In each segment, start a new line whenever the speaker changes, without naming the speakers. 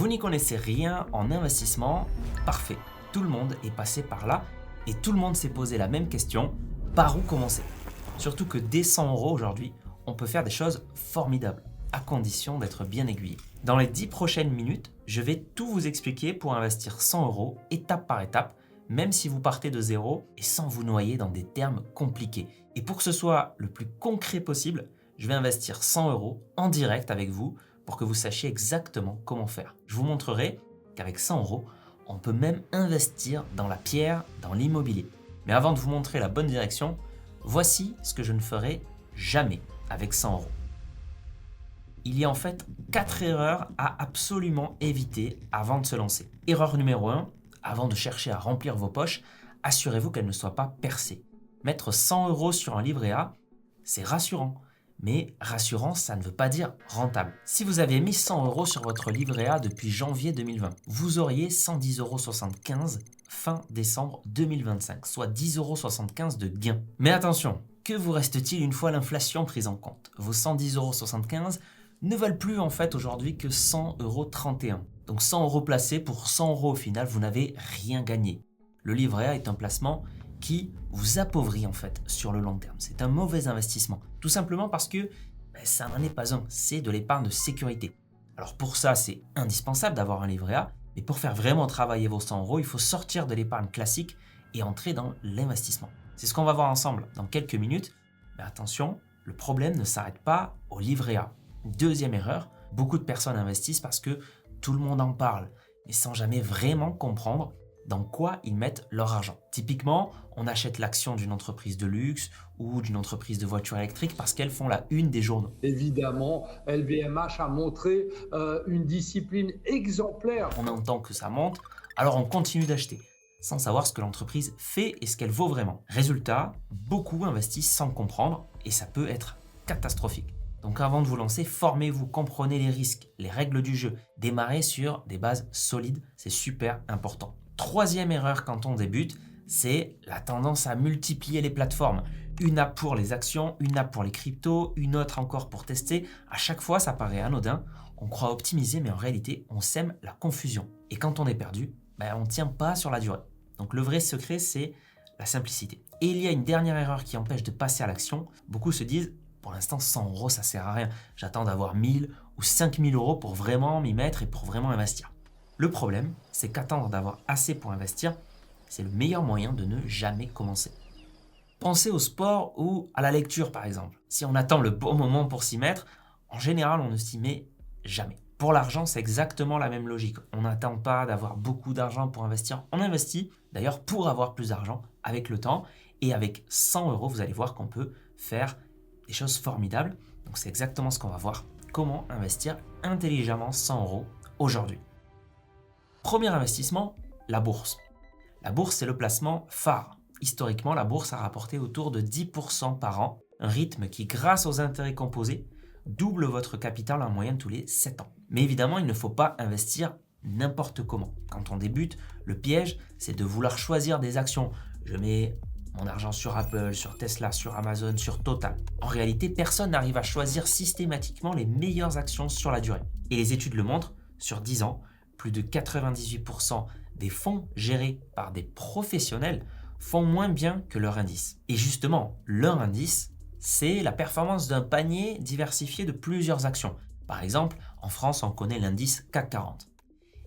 Vous n'y connaissez rien en investissement? Parfait. Tout le monde est passé par là et tout le monde s'est posé la même question, par où commencer? Surtout que dès 100 € aujourd'hui, on peut faire des choses formidables, à condition d'être bien aiguillé. Dans les 10 prochaines minutes, je vais tout vous expliquer pour investir 100 € étape par étape, même si vous partez de zéro et sans vous noyer dans des termes compliqués. Et pour que ce soit le plus concret possible, je vais investir 100 € en direct avec vous pour que vous sachiez exactement comment faire. Je vous montrerai qu'avec 100 €, on peut même investir dans la pierre, dans l'immobilier. Mais avant de vous montrer la bonne direction, voici ce que je ne ferai jamais avec 100 €. Il y a en fait 4 erreurs à absolument éviter avant de se lancer. Erreur numéro 1, avant de chercher à remplir vos poches, assurez-vous qu'elles ne soient pas percées. Mettre 100 € sur un livret A, c'est rassurant. Mais rassurant, ça ne veut pas dire rentable. Si vous aviez mis 100 € sur votre livret A depuis janvier 2020, vous auriez 110,75 € fin décembre 2025, soit 10,75 € de gain. Mais attention, que vous reste-t-il une fois l'inflation prise en compte? Vos 110,75 € ne valent plus en fait aujourd'hui que 100,31 €. Donc 100 € placés pour 100 € au final, vous n'avez rien gagné. Le livret A est un placement qui vous appauvrit en fait sur le long terme. C'est un mauvais investissement, tout simplement parce que ça n'en est pas un, c'est de l'épargne de sécurité. Alors pour ça, c'est indispensable d'avoir un livret A, mais pour faire vraiment travailler vos 100 €, il faut sortir de l'épargne classique et entrer dans l'investissement. C'est ce qu'on va voir ensemble dans quelques minutes, mais attention, le problème ne s'arrête pas au livret A. Deuxième erreur, beaucoup de personnes investissent parce que tout le monde en parle, mais sans jamais vraiment comprendre dans quoi ils mettent leur argent. Typiquement, on achète l'action d'une entreprise de luxe ou d'une entreprise de voitures électriques parce qu'elles font la une des journaux.
Évidemment, LVMH a montré une discipline exemplaire.
On entend que ça monte, alors on continue d'acheter, sans savoir ce que l'entreprise fait et ce qu'elle vaut vraiment. Résultat, beaucoup investissent sans comprendre et ça peut être catastrophique. Donc avant de vous lancer, formez-vous, comprenez les risques, les règles du jeu, démarrez sur des bases solides, c'est super important. Troisième erreur quand on débute, c'est la tendance à multiplier les plateformes. Une app pour les actions, une app pour les cryptos, une autre encore pour tester. À chaque fois, ça paraît anodin. On croit optimiser, mais en réalité, on sème la confusion. Et quand on est perdu, on ne tient pas sur la durée. Donc le vrai secret, c'est la simplicité. Et il y a une dernière erreur qui empêche de passer à l'action. Beaucoup se disent, pour l'instant, 100 € ça sert à rien. J'attends d'avoir 1000 ou 5000 € pour vraiment m'y mettre et pour vraiment investir. Le problème, c'est qu'attendre d'avoir assez pour investir, c'est le meilleur moyen de ne jamais commencer. Pensez au sport ou à la lecture par exemple. Si on attend le bon moment pour s'y mettre, en général, on ne s'y met jamais. Pour l'argent, c'est exactement la même logique. On n'attend pas d'avoir beaucoup d'argent pour investir. On investit d'ailleurs pour avoir plus d'argent avec le temps. Et avec 100 €, vous allez voir qu'on peut faire des choses formidables. Donc c'est exactement ce qu'on va voir. Comment investir intelligemment 100 € aujourd'hui. Premier investissement, la bourse. La bourse, c'est le placement phare. Historiquement, la bourse a rapporté autour de 10% par an, un rythme qui, grâce aux intérêts composés, double votre capital en moyenne tous les 7 ans. Mais évidemment, il ne faut pas investir n'importe comment. Quand on débute, le piège, c'est de vouloir choisir des actions. Je mets mon argent sur Apple, sur Tesla, sur Amazon, sur Total. En réalité, personne n'arrive à choisir systématiquement les meilleures actions sur la durée. Et les études le montrent, sur 10 ans, plus de 98% des fonds gérés par des professionnels font moins bien que leur indice. Et justement, leur indice, c'est la performance d'un panier diversifié de plusieurs actions. Par exemple, en France, on connaît l'indice CAC 40.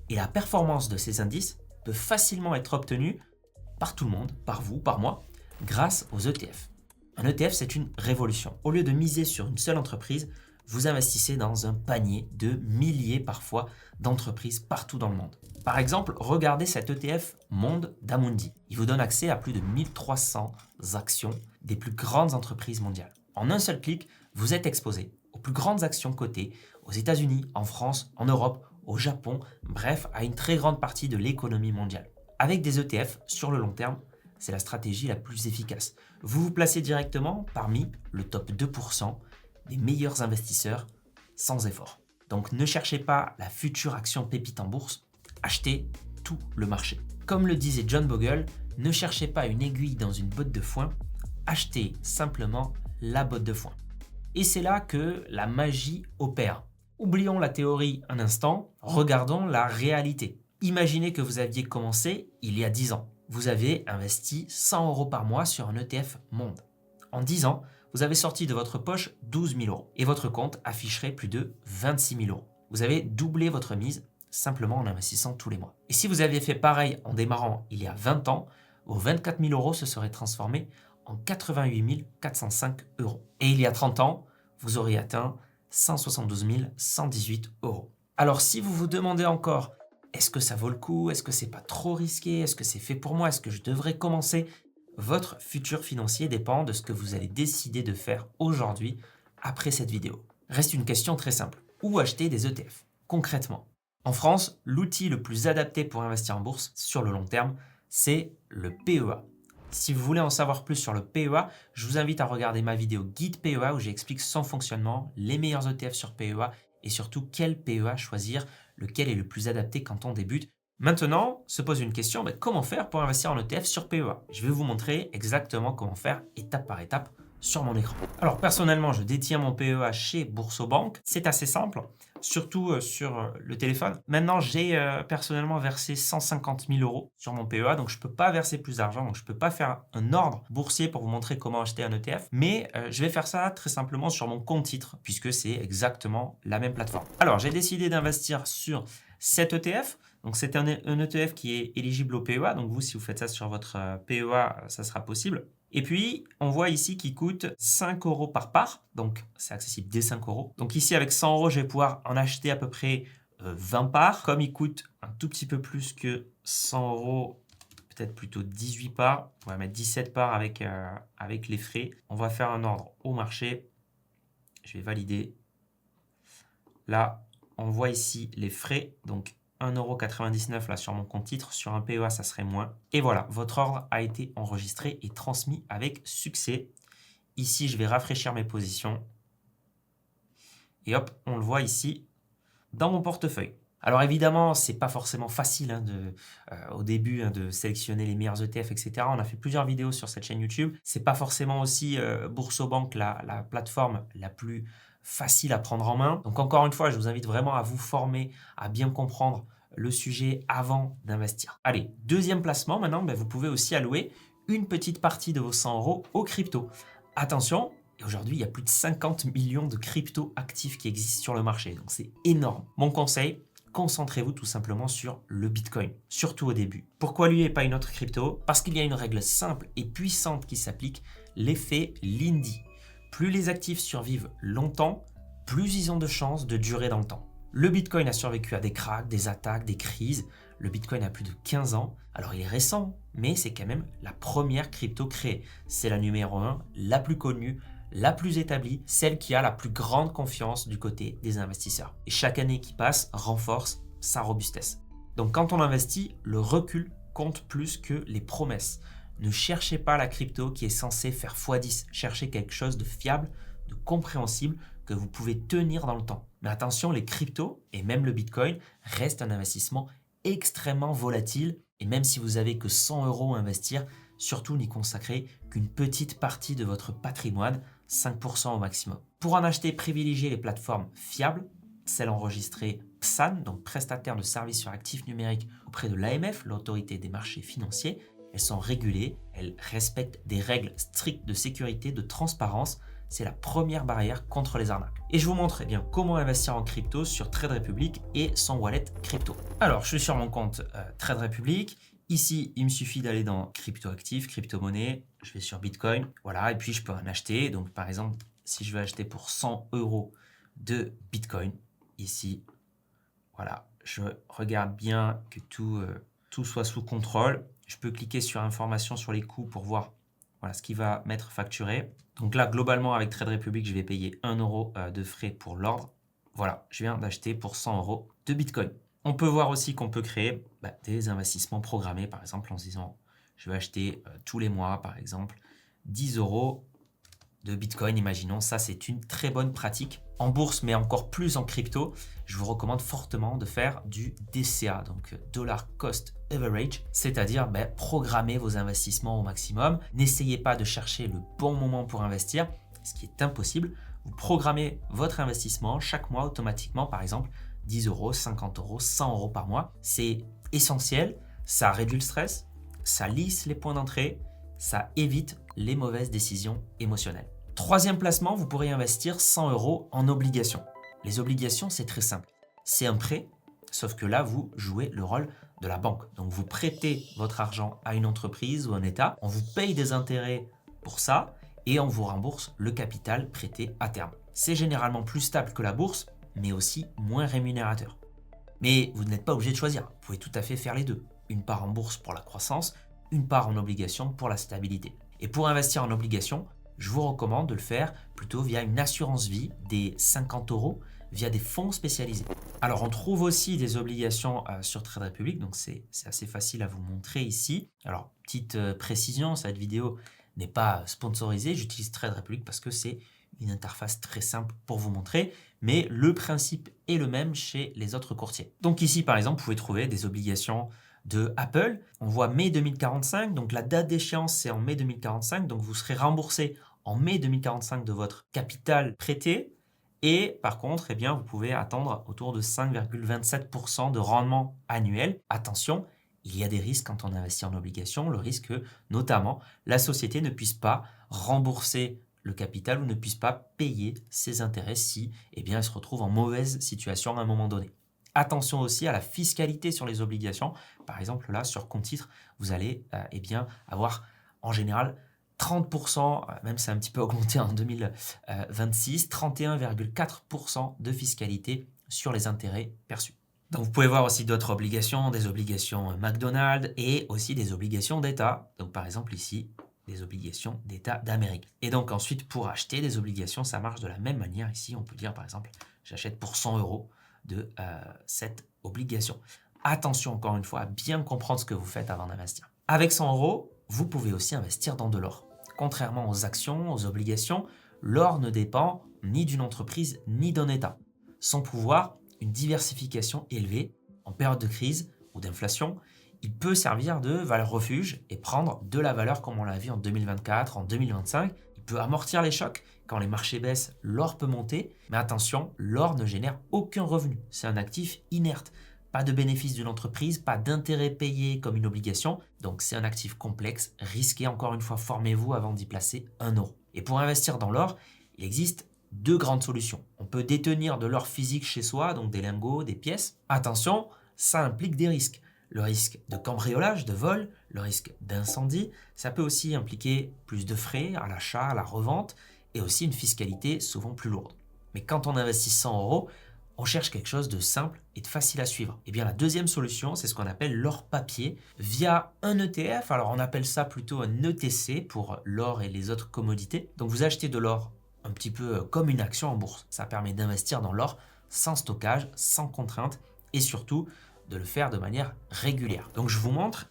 Et la performance de ces indices peut facilement être obtenue par tout le monde, par vous, par moi, grâce aux ETF. Un ETF, c'est une révolution. Au lieu de miser sur une seule entreprise, vous investissez dans un panier de milliers parfois d'entreprises partout dans le monde. Par exemple, regardez cet ETF Monde d'Amundi. Il vous donne accès à plus de 1300 actions des plus grandes entreprises mondiales. En un seul clic, vous êtes exposé aux plus grandes actions cotées aux États-Unis, en France, en Europe, au Japon, bref, à une très grande partie de l'économie mondiale. Avec des ETF, sur le long terme, c'est la stratégie la plus efficace. Vous vous placez directement parmi le top 2% des meilleurs investisseurs sans effort. Donc ne cherchez pas la future action pépite en bourse, achetez tout le marché. Comme le disait John Bogle, ne cherchez pas une aiguille dans une botte de foin, achetez simplement la botte de foin. Et c'est là que la magie opère. Oublions la théorie un instant, regardons la réalité. Imaginez que vous aviez commencé il y a 10 ans. Vous avez investi 100 € par mois sur un ETF monde. En 10 ans, vous avez sorti de votre poche 12 000 € et votre compte afficherait plus de 26 000 €. Vous avez doublé votre mise simplement en investissant tous les mois. Et si vous aviez fait pareil en démarrant il y a 20 ans, vos 24 000 € se seraient transformés en 88 405 €. Et il y a 30 ans, vous auriez atteint 172 118 €. Alors si vous vous demandez encore, est-ce que ça vaut le coup? Est-ce que c'est pas trop risqué? Est-ce que c'est fait pour moi? Est-ce que je devrais commencer? Votre futur financier dépend de ce que vous allez décider de faire aujourd'hui après cette vidéo. Reste une question très simple. Où acheter des ETF? Concrètement, en France, l'outil le plus adapté pour investir en bourse sur le long terme, c'est le PEA. Si vous voulez en savoir plus sur le PEA, je vous invite à regarder ma vidéo guide PEA où j'explique son fonctionnement, les meilleurs ETF sur PEA et surtout quel PEA choisir, lequel est le plus adapté quand on débute. Maintenant, se pose une question, comment faire pour investir en ETF sur PEA? Je vais vous montrer exactement comment faire étape par étape sur mon écran. Alors personnellement, je détiens mon PEA chez Boursorama. C'est assez simple, surtout sur le téléphone. Maintenant, j'ai personnellement versé 150 000 € sur mon PEA, donc je ne peux pas verser plus d'argent, donc je ne peux pas faire un ordre boursier pour vous montrer comment acheter un ETF, mais je vais faire ça très simplement sur mon compte titre, puisque c'est exactement la même plateforme. Alors, j'ai décidé d'investir sur cet ETF. Donc, c'est un ETF qui est éligible au PEA. Donc, vous, si vous faites ça sur votre PEA, ça sera possible. Et puis, on voit ici qu'il coûte 5 € par part. Donc, c'est accessible dès 5 €. Donc, ici, avec 100 €, je vais pouvoir en acheter à peu près 20 parts. Comme il coûte un tout petit peu plus que 100 €, peut-être plutôt 18 parts. On va mettre 17 parts avec les frais. On va faire un ordre au marché. Je vais valider. Là, on voit ici les frais. Donc, 1,99 € là sur mon compte titre, sur un PEA ça serait moins. Et voilà, votre ordre a été enregistré et transmis avec succès. Ici, je vais rafraîchir mes positions. Et hop, on le voit ici dans mon portefeuille. Alors évidemment, c'est pas forcément facile au début de sélectionner les meilleurs ETF, etc. On a fait plusieurs vidéos sur cette chaîne YouTube. C'est pas forcément aussi Boursorama, la plateforme la plus facile à prendre en main. Donc encore une fois, je vous invite vraiment à vous former, à bien comprendre le sujet avant d'investir. Allez, deuxième placement, maintenant, vous pouvez aussi allouer une petite partie de vos 100 € aux cryptos. Attention, aujourd'hui, il y a plus de 50 millions de cryptos actifs qui existent sur le marché. Donc c'est énorme. Mon conseil, concentrez-vous tout simplement sur le Bitcoin, surtout au début. Pourquoi lui et pas une autre crypto? Parce qu'il y a une règle simple et puissante qui s'applique, l'effet Lindy. Plus les actifs survivent longtemps, plus ils ont de chances de durer dans le temps. Le Bitcoin a survécu à des cracks, des attaques, des crises. Le Bitcoin a plus de 15 ans. Alors il est récent, mais c'est quand même la première crypto créée. C'est la numéro 1, la plus connue, la plus établie, celle qui a la plus grande confiance du côté des investisseurs. Et chaque année qui passe renforce sa robustesse. Donc quand on investit, le recul compte plus que les promesses. Ne cherchez pas la crypto qui est censée faire x10. Cherchez quelque chose de fiable, de compréhensible, que vous pouvez tenir dans le temps. Mais attention, les cryptos et même le Bitcoin restent un investissement extrêmement volatile. Et même si vous avez que 100 € à investir, surtout n'y consacrez qu'une petite partie de votre patrimoine, 5% au maximum. Pour en acheter, privilégiez les plateformes fiables, celles enregistrées PSAN, donc prestataire de services sur actifs numériques auprès de l'AMF, l'autorité des marchés financiers. Elles sont régulées, elles respectent des règles strictes de sécurité, de transparence. C'est la première barrière contre les arnaques. Et je vous montre comment investir en crypto sur Trade Republic et son wallet crypto. Alors, je suis sur mon compte Trade Republic. Ici, il me suffit d'aller dans crypto actifs, crypto-monnaie. Je vais sur Bitcoin. Voilà, et puis je peux en acheter. Donc, par exemple, si je veux acheter pour 100 € de Bitcoin, ici, voilà, je regarde bien que tout soit sous contrôle. Je peux cliquer sur information sur les coûts pour voir ce qui va m'être facturé. Donc là, globalement, avec Trade Republic, je vais payer 1 € de frais pour l'ordre. Voilà, je viens d'acheter pour 100 € de Bitcoin. On peut voir aussi qu'on peut créer des investissements programmés, par exemple, en se disant, je vais acheter tous les mois, par exemple, 10 € de Bitcoin, imaginons. Ça, c'est une très bonne pratique en bourse, mais encore plus en crypto. Je vous recommande fortement de faire du DCA, donc Dollar Cost Average, c'est-à-dire programmer vos investissements au maximum. N'essayez pas de chercher le bon moment pour investir, ce qui est impossible. Vous programmez votre investissement chaque mois automatiquement, par exemple 10 euros, 50 euros, 100 euros par mois. C'est essentiel, ça réduit le stress, ça lisse les points d'entrée, ça évite les mauvaises décisions émotionnelles. Troisième placement, vous pourrez investir 100 euros en obligations. Les obligations, c'est très simple. C'est un prêt, sauf que là, vous jouez le rôle de la banque. Donc, vous prêtez votre argent à une entreprise ou un État, on vous paye des intérêts pour ça et on vous rembourse le capital prêté à terme. C'est généralement plus stable que la bourse, mais aussi moins rémunérateur. Mais vous n'êtes pas obligé de choisir. Vous pouvez tout à fait faire les deux. Une part en bourse pour la croissance, une part en obligation pour la stabilité. Et pour investir en obligation, je vous recommande de le faire plutôt via une assurance vie des 50 euros, via des fonds spécialisés. Alors, on trouve aussi des obligations sur Trade Republic, donc c'est assez facile à vous montrer ici. Alors, petite précision, cette vidéo n'est pas sponsorisée, j'utilise Trade Republic parce que c'est une interface très simple pour vous montrer, mais le principe est le même chez les autres courtiers. Donc ici, par exemple, vous pouvez trouver des obligations de Apple. On voit mai 2045, donc la date d'échéance, c'est en mai 2045, donc vous serez remboursé en mai 2045 de votre capital prêté. Et par contre, eh bien, vous pouvez attendre autour de 5,27% de rendement annuel. Attention, il y a des risques quand on investit en obligations. Le risque que, notamment, la société ne puisse pas rembourser le capital ou ne puisse pas payer ses intérêts si elle se retrouve en mauvaise situation à un moment donné. Attention aussi à la fiscalité sur les obligations. Par exemple, là, sur compte titre, vous allez avoir en général 30%, même c'est un petit peu augmenté en 2026, 31,4% de fiscalité sur les intérêts perçus. Donc vous pouvez voir aussi d'autres obligations, des obligations McDonald's et aussi des obligations d'État. Donc par exemple ici, des obligations d'État d'Amérique. Et donc ensuite, pour acheter des obligations, ça marche de la même manière. Ici, on peut dire par exemple, j'achète pour 100 euros de cette obligation. Attention encore une fois à bien comprendre ce que vous faites avant d'investir. Avec 100 euros, vous pouvez aussi investir dans de l'or. Contrairement aux actions, aux obligations, l'or ne dépend ni d'une entreprise ni d'un État. Son pouvoir, une diversification élevée en période de crise ou d'inflation, il peut servir de valeur refuge et prendre de la valeur comme on l'a vu en 2024, en 2025. Il peut amortir les chocs. Quand les marchés baissent, l'or peut monter. Mais attention, l'or ne génère aucun revenu. C'est un actif inerte. Pas de bénéfice d'une entreprise, pas d'intérêt payé comme une obligation. Donc c'est un actif complexe, risqué. Encore une fois, formez-vous avant d'y placer 1 euro. Et pour investir dans l'or, il existe 2 grandes solutions. On peut détenir de l'or physique chez soi, donc des lingots, des pièces. Attention, ça implique des risques. Le risque de cambriolage, de vol, le risque d'incendie. Ça peut aussi impliquer plus de frais à l'achat, à la revente et aussi une fiscalité souvent plus lourde. Mais quand on investit 100 euros, on cherche quelque chose de simple et de facile à suivre. Et bien la deuxième solution, c'est ce qu'on appelle l'or papier via un ETF. Alors on appelle ça plutôt un ETC pour l'or et les autres commodités. Donc vous achetez de l'or un petit peu comme une action en bourse. Ça permet d'investir dans l'or sans stockage, sans contrainte et surtout de le faire de manière régulière. Donc je vous montre,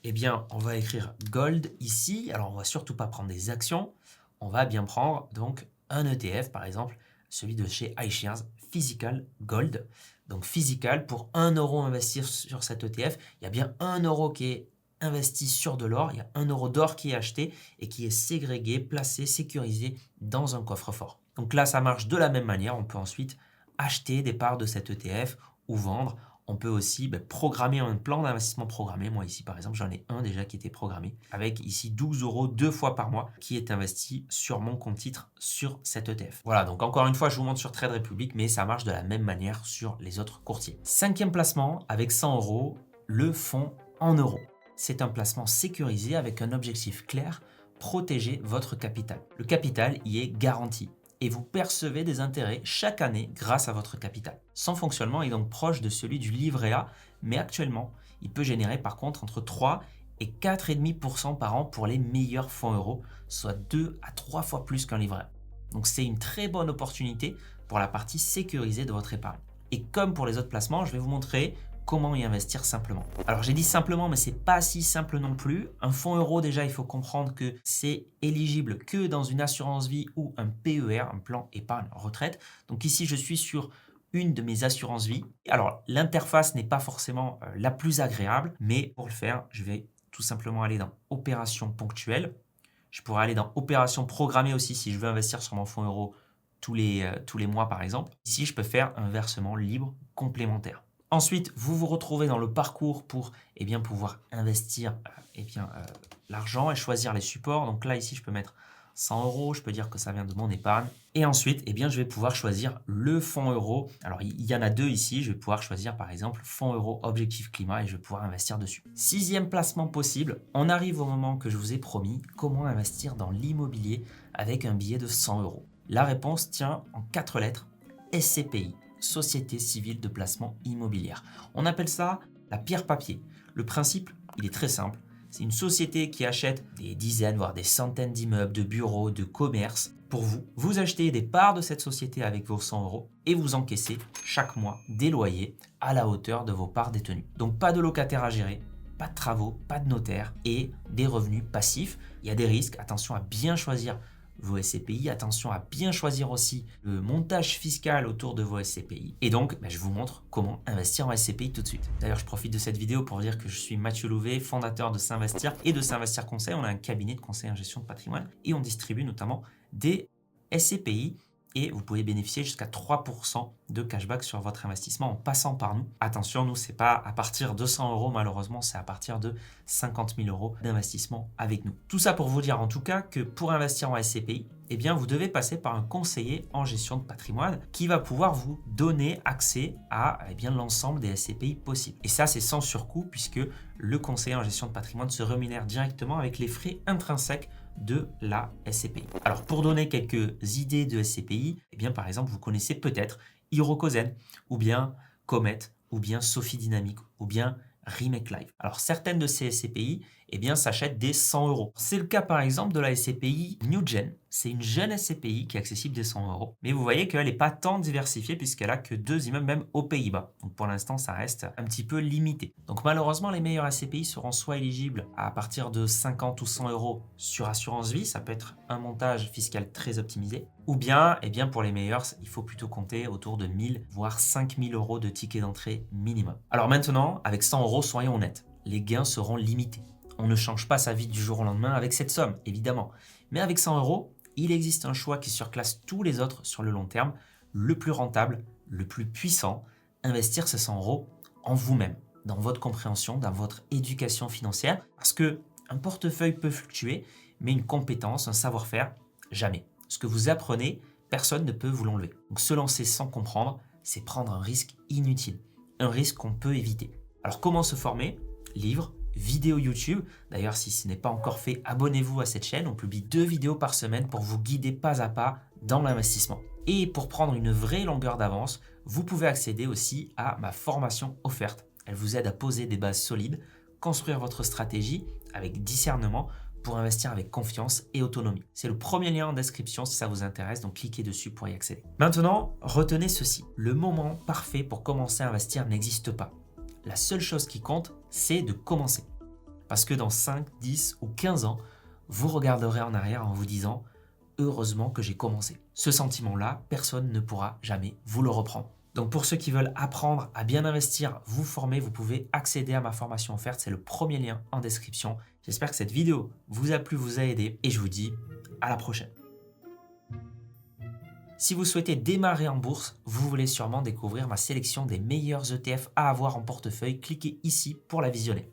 on va écrire Gold ici. Alors on va surtout pas prendre des actions, on va bien prendre donc un ETF, par exemple celui de chez iShares, Physical Gold. Donc Physical, pour 1 euro investir sur cet ETF, il y a bien 1 euro qui est investi sur de l'or, il y a 1 euro d'or qui est acheté et qui est ségrégué, placé, sécurisé dans un coffre-fort. Donc là, ça marche de la même manière. On peut ensuite acheter des parts de cet ETF ou vendre. On peut aussi programmer un plan d'investissement programmé. Moi ici, par exemple, j'en ai un déjà qui était programmé avec ici 12 euros 2 fois par mois qui est investi sur mon compte titre sur cet ETF. Voilà, donc encore une fois, je vous montre sur Trade Republic, mais ça marche de la même manière sur les autres courtiers. 5e placement, avec 100 euros, le fonds en euros. C'est un placement sécurisé avec un objectif clair, protéger votre capital. Le capital y est garanti et vous percevez des intérêts chaque année grâce à votre capital. Son fonctionnement est donc proche de celui du livret A, mais actuellement, il peut générer par contre entre 3 et 4,5% par an pour les meilleurs fonds euros, soit 2 à 3 fois plus qu'un livret A. Donc c'est une très bonne opportunité pour la partie sécurisée de votre épargne. Et comme pour les autres placements, je vais vous montrer comment y investir simplement. Alors j'ai dit simplement, mais c'est pas si simple non plus. Un fonds euro, déjà, il faut comprendre que c'est éligible que dans une assurance vie ou un PER, un plan épargne retraite. Donc ici, je suis sur une de mes assurances vie. Alors l'interface n'est pas forcément la plus agréable, mais pour le faire, je vais tout simplement aller dans opérations ponctuelles. Je pourrais aller dans opérations programmées aussi si je veux investir sur mon fonds euro tous les mois par exemple. Ici, je peux faire un versement libre complémentaire. Ensuite, vous vous retrouvez dans le parcours pour pouvoir investir l'argent et choisir les supports. Donc là, ici, je peux mettre 100 euros. Je peux dire que ça vient de mon épargne. Et ensuite, je vais pouvoir choisir le fonds euro. Alors, il y en a deux ici. Je vais pouvoir choisir par exemple fonds euro objectif climat et je vais pouvoir investir dessus. 6e placement possible. On arrive au moment que je vous ai promis. Comment investir dans l'immobilier avec un billet de 100 euros? La réponse tient en 4 lettres. SCPI. Société civile de placement immobilière. On appelle ça la pierre papier. Le principe, il est très simple. C'est une société qui achète des dizaines, voire des centaines d'immeubles, de bureaux, de commerces pour vous. Vous achetez des parts de cette société avec vos 100 euros et vous encaissez chaque mois des loyers à la hauteur de vos parts détenues. Donc pas de locataire à gérer, pas de travaux, pas de notaire et des revenus passifs. Il y a des risques, attention à bien choisir vos SCPI, attention à bien choisir aussi le montage fiscal autour de vos SCPI. Et donc, je vous montre comment investir en SCPI tout de suite. D'ailleurs, je profite de cette vidéo pour dire que je suis Mathieu Louvet, fondateur de S'Investir et de S'Investir Conseil. On a un cabinet de conseil en gestion de patrimoine et on distribue notamment des SCPI et vous pouvez bénéficier jusqu'à 3% de cashback sur votre investissement en passant par nous. Attention, nous, c'est pas à partir de 100 euros, malheureusement, c'est à partir de 50 000 euros d'investissement avec nous. Tout ça pour vous dire en tout cas que pour investir en SCPI, vous devez passer par un conseiller en gestion de patrimoine qui va pouvoir vous donner accès à l'ensemble des SCPI possibles. Et ça, c'est sans surcoût puisque le conseiller en gestion de patrimoine se rémunère directement avec les frais intrinsèques de la SCPI. Alors pour donner quelques idées de SCPI, par exemple, vous connaissez peut-être Hirokozen, ou bien Comet, ou bien Sophie Dynamique, ou bien Remake Live. Alors certaines de ces SCPI s'achètent des 100 euros. C'est le cas par exemple de la SCPI New Gen. C'est une jeune SCPI qui est accessible des 100 euros. Mais vous voyez qu'elle n'est pas tant diversifiée puisqu'elle a que 2 immeubles même aux Pays-Bas. Donc pour l'instant, ça reste un petit peu limité. Donc malheureusement, les meilleurs SCPI seront soit éligibles à partir de 50 ou 100 euros sur assurance vie. Ça peut être un montage fiscal très optimisé. Ou bien, pour les meilleurs, il faut plutôt compter autour de 1000 voire 5000 euros de ticket d'entrée minimum. Alors maintenant, avec 100 euros, soyons honnêtes, les gains seront limités. On ne change pas sa vie du jour au lendemain avec cette somme, évidemment. Mais avec 100 euros, il existe un choix qui surclasse tous les autres sur le long terme, le plus rentable, le plus puissant, investir ces 100 euros en vous-même, dans votre compréhension, dans votre éducation financière, parce que un portefeuille peut fluctuer, mais une compétence, un savoir-faire, jamais. Ce que vous apprenez, personne ne peut vous l'enlever. Donc se lancer sans comprendre, c'est prendre un risque inutile, un risque qu'on peut éviter. Alors comment se former? Livres, vidéos YouTube. D'ailleurs, si ce n'est pas encore fait, abonnez-vous à cette chaîne. On publie 2 vidéos par semaine pour vous guider pas à pas dans l'investissement. Et pour prendre une vraie longueur d'avance, vous pouvez accéder aussi à ma formation offerte. Elle vous aide à poser des bases solides, construire votre stratégie avec discernement pour investir avec confiance et autonomie. C'est le premier lien en description si ça vous intéresse, donc cliquez dessus pour y accéder. Maintenant, retenez ceci. Le moment parfait pour commencer à investir n'existe pas. La seule chose qui compte, c'est de commencer. Parce que dans 5, 10 ou 15 ans, vous regarderez en arrière en vous disant « Heureusement que j'ai commencé ». Ce sentiment-là, personne ne pourra jamais vous le reprendre. Donc pour ceux qui veulent apprendre à bien investir, vous former, vous pouvez accéder à ma formation offerte. C'est le premier lien en description. J'espère que cette vidéo vous a plu, vous a aidé et je vous dis à la prochaine. Si vous souhaitez démarrer en bourse, vous voulez sûrement découvrir ma sélection des meilleurs ETF à avoir en portefeuille. Cliquez ici pour la visionner.